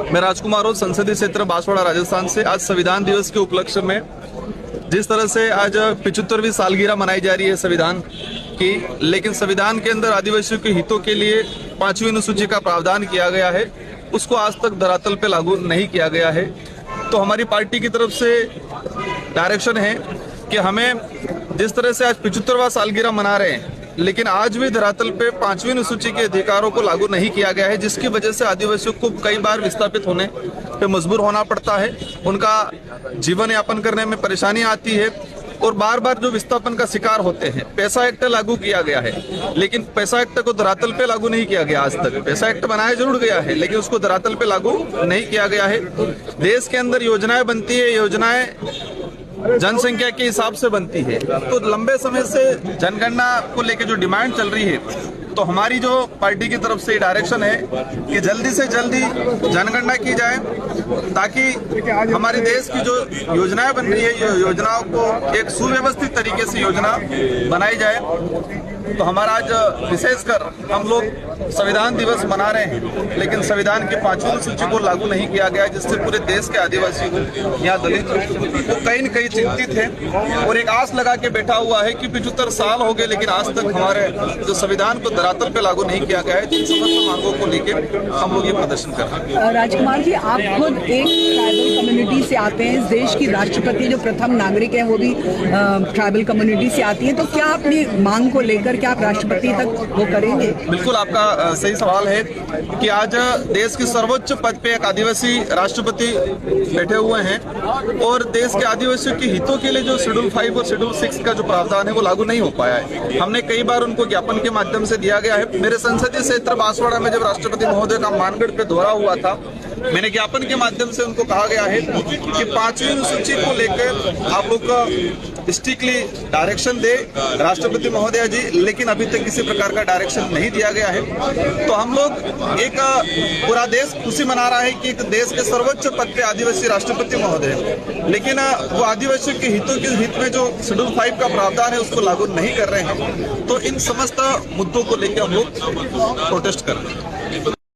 मैं राजकुमार और संसदीय क्षेत्र बांसवाड़ा राजस्थान से। आज संविधान दिवस के उपलक्ष्य में जिस तरह से आज 75वीं सालगिरह मनाई जा रही है संविधान की, लेकिन संविधान के अंदर आदिवासियों के हितों के लिए 5वीं अनुसूची का प्रावधान किया गया है, उसको आज तक धरातल पे लागू नहीं किया गया है। तो हमारी पार्टी की तरफ से डायरेक्शन है कि हमें जिस तरह से आज 75वां सालगिरह मना रहे हैं, लेकिन आज भी धरातल पे 5वीं अनुसूची के अधिकारों को लागू नहीं किया गया है, जिसकी वजह से आदिवासियों को कई बार विस्थापित होने पे मजबूर होना पड़ता है, उनका जीवन यापन करने में परेशानी आती है और बार बार जो विस्थापन का शिकार होते हैं। पैसा एक्ट लागू किया गया है, लेकिन पैसा एक्ट को धरातल पे लागू नहीं किया गया। आज तक पैसा एक्ट बनाया जरूर गया है, लेकिन उसको धरातल पे लागू नहीं किया गया है। देश के अंदर योजनाएं बनती है, योजनाएं जनसंख्या के हिसाब से बनती है। तो लंबे समय से जनगणना को लेकर जो डिमांड चल रही है, तो हमारी जो पार्टी की तरफ से डायरेक्शन है कि जल्दी से जल्दी जनगणना की जाए, ताकि हमारे देश की जो योजनाएं बन रही है, ये योजनाओं को एक सुव्यवस्थित तरीके से योजना बनाई जाए। तो हमारा आज विशेषकर हम लोग संविधान दिवस मना रहे हैं, लेकिन संविधान की 5वीं अनुसूची को लागू नहीं किया गया, जिससे पूरे देश के आदिवासी को, यहाँ दलित तो कहीं न कहीं चिंतित है और एक आस लगा के बैठा हुआ है कि 75 साल हो गए, लेकिन आज तक हमारे जो संविधान को धरातल पे लागू नहीं किया गया है। जिन समस्त मांगों को लेकर हम लोग ये प्रदर्शन कर रहे हैं। राजकुमार जी, आप खुद एक ट्राइबल कम्युनिटी से आते हैं, इस देश की राष्ट्रपति जो प्रथम नागरिक है वो भी ट्राइबल कम्युनिटी से आती है, तो क्या अपनी मांग को लेकर क्या आप राष्ट्रपति तक वो करेंगे? बिल्कुल, आपका सही सवाल है कि आज देश के सर्वोच्च पद पे एक आदिवासी राष्ट्रपति बैठे हुए हैं और देश के आदिवासियों के हितों के लिए जो शेड्यूल 5 और शेड्यूल 6 का जो प्रावधान है वो लागू नहीं हो पाया है। हमने कई बार उनको ज्ञापन के माध्यम से दिया गया है। मेरे संसदीय क्षेत्र बांसवाड़ा में जब राष्ट्रपति महोदय का मानगढ़ पे दौरा हुआ था, मैंने ज्ञापन के माध्यम से उनको कहा गया है कि 5वीं अनुसूची को लेकर आप लोग स्ट्रिक्टली डायरेक्शन दे राष्ट्रपति महोदय जी, लेकिन अभी तक किसी प्रकार का डायरेक्शन नहीं दिया गया है। तो हम लोग एक पूरा देश खुशी मना रहा है कि एक देश के सर्वोच्च पद पे आदिवासी राष्ट्रपति महोदय, लेकिन वो आदिवासियों के हितों के हित में जो शेड्यूल 5 का प्रावधान है उसको लागू नहीं कर रहे हैं। तो इन समस्त मुद्दों को लेकर हम लोग प्रोटेस्ट कर रहे हैं।